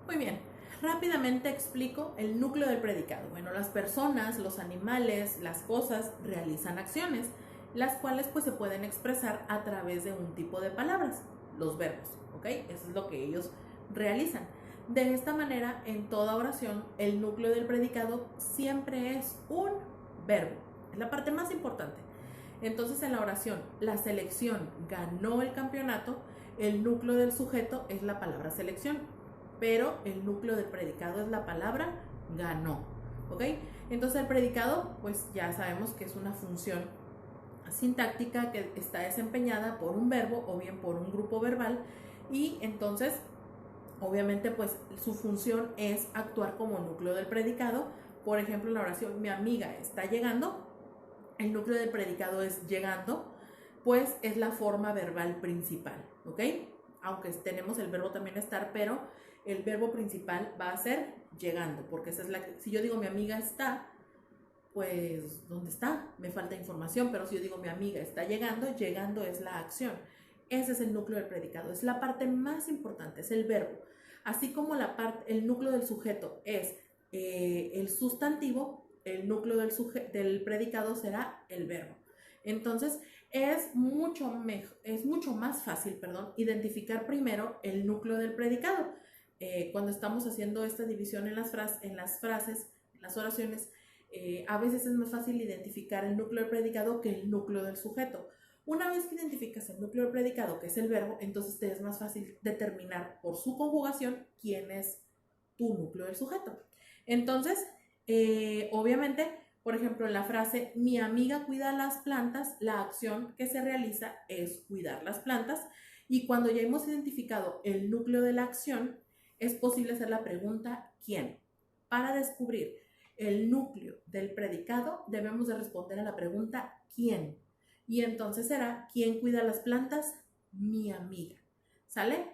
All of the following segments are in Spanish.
Muy bien, rápidamente explico el núcleo del predicado. Bueno, las personas, los animales, las cosas realizan acciones, las cuales pues se pueden expresar a través de un tipo de palabras, los verbos, ¿ok? Eso es lo que ellos realizan. De esta manera, en toda oración, el núcleo del predicado siempre es un verbo. Es la parte más importante. Entonces, en la oración, la selección ganó el campeonato, el núcleo del sujeto es la palabra selección, pero el núcleo del predicado es la palabra ganó, ¿ok? Entonces el predicado, pues ya sabemos que es una función sintáctica que está desempeñada por un verbo o bien por un grupo verbal, y entonces obviamente pues su función es actuar como núcleo del predicado. Por ejemplo, en la oración mi amiga está llegando, el núcleo del predicado es llegando, pues es la forma verbal principal, ¿ok? Aunque tenemos el verbo también estar, pero el verbo principal va a ser llegando, porque esa es la que, si yo digo mi amiga está, pues ¿dónde está? Me falta información, pero si yo digo mi amiga está llegando, llegando es la acción. Ese es el núcleo del predicado, es la parte más importante, es el verbo. Así como el núcleo del sujeto es el sustantivo, el núcleo del predicado será el verbo. Entonces, es mucho más fácil, identificar primero el núcleo del predicado. Cuando estamos haciendo esta división en las frases, en las oraciones, a veces es más fácil identificar el núcleo del predicado que el núcleo del sujeto. Una vez que identificas el núcleo del predicado, que es el verbo, entonces te es más fácil determinar por su conjugación quién es tu núcleo del sujeto. Entonces, obviamente, por ejemplo, en la frase mi amiga cuida las plantas, la acción que se realiza es cuidar las plantas, y cuando ya hemos identificado el núcleo de la acción, es posible hacer la pregunta ¿quién? Para descubrir el núcleo del predicado, debemos de responder a la pregunta ¿quién? Y entonces será ¿quién cuida las plantas? Mi amiga. ¿Sale?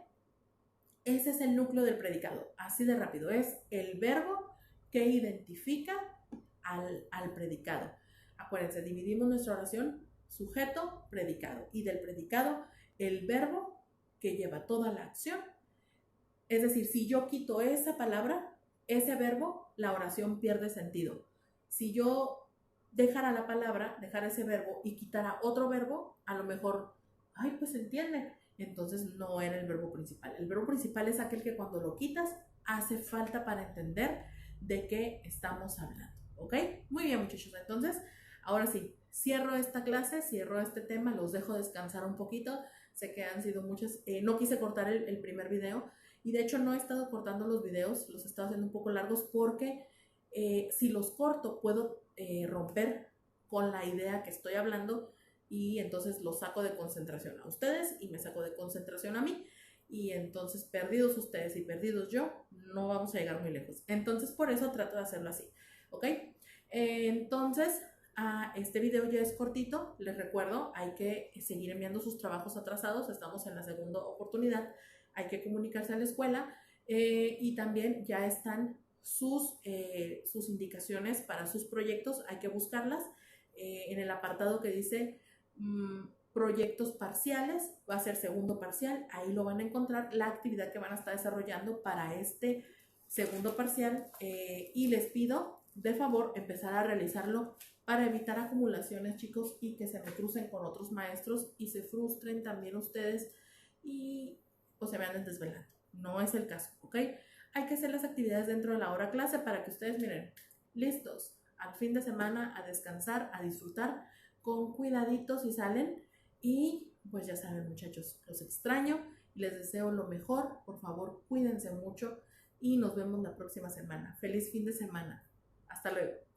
Ese es el núcleo del predicado. Así de rápido. Es el verbo que identifica al predicado. Acuérdense, dividimos nuestra oración sujeto, predicado. Y del predicado, el verbo que lleva toda la acción. Es decir, si yo quito esa palabra, ese verbo, la oración pierde sentido. Si yo dejara la palabra, dejara ese verbo y quitara otro verbo, a lo mejor, ay, pues se entiende. Entonces no era el verbo principal. El verbo principal es aquel que cuando lo quitas hace falta para entender de qué estamos hablando. ¿Ok? Muy bien, muchachos. Entonces, ahora sí, cierro esta clase, cierro este tema, los dejo descansar un poquito. Sé que han sido muchas. No quise cortar el primer video. Y de hecho no he estado cortando los videos, los he estado haciendo un poco largos porque si los corto puedo romper con la idea que estoy hablando, y entonces los saco de concentración a ustedes y me saco de concentración a mí, y entonces perdidos ustedes y perdidos yo, no vamos a llegar muy lejos. Entonces por eso trato de hacerlo así, ¿ok? Entonces este video ya es cortito, les recuerdo, hay que seguir enviando sus trabajos atrasados, estamos en la segunda oportunidad, hay que comunicarse a la escuela, y también ya están sus indicaciones para sus proyectos, hay que buscarlas en el apartado que dice proyectos parciales, va a ser segundo parcial, ahí lo van a encontrar la actividad que van a estar desarrollando para este segundo parcial, y les pido de favor empezar a realizarlo para evitar acumulaciones, chicos, y que se me crucen con otros maestros y se frustren también ustedes y o se me anden desvelando. No es el caso, ¿ok? Hay que hacer las actividades dentro de la hora clase para que ustedes miren, listos, al fin de semana a descansar, a disfrutar, con cuidadito si salen, y pues ya saben, muchachos, los extraño, les deseo lo mejor, por favor cuídense mucho y nos vemos la próxima semana. Feliz fin de semana, hasta luego.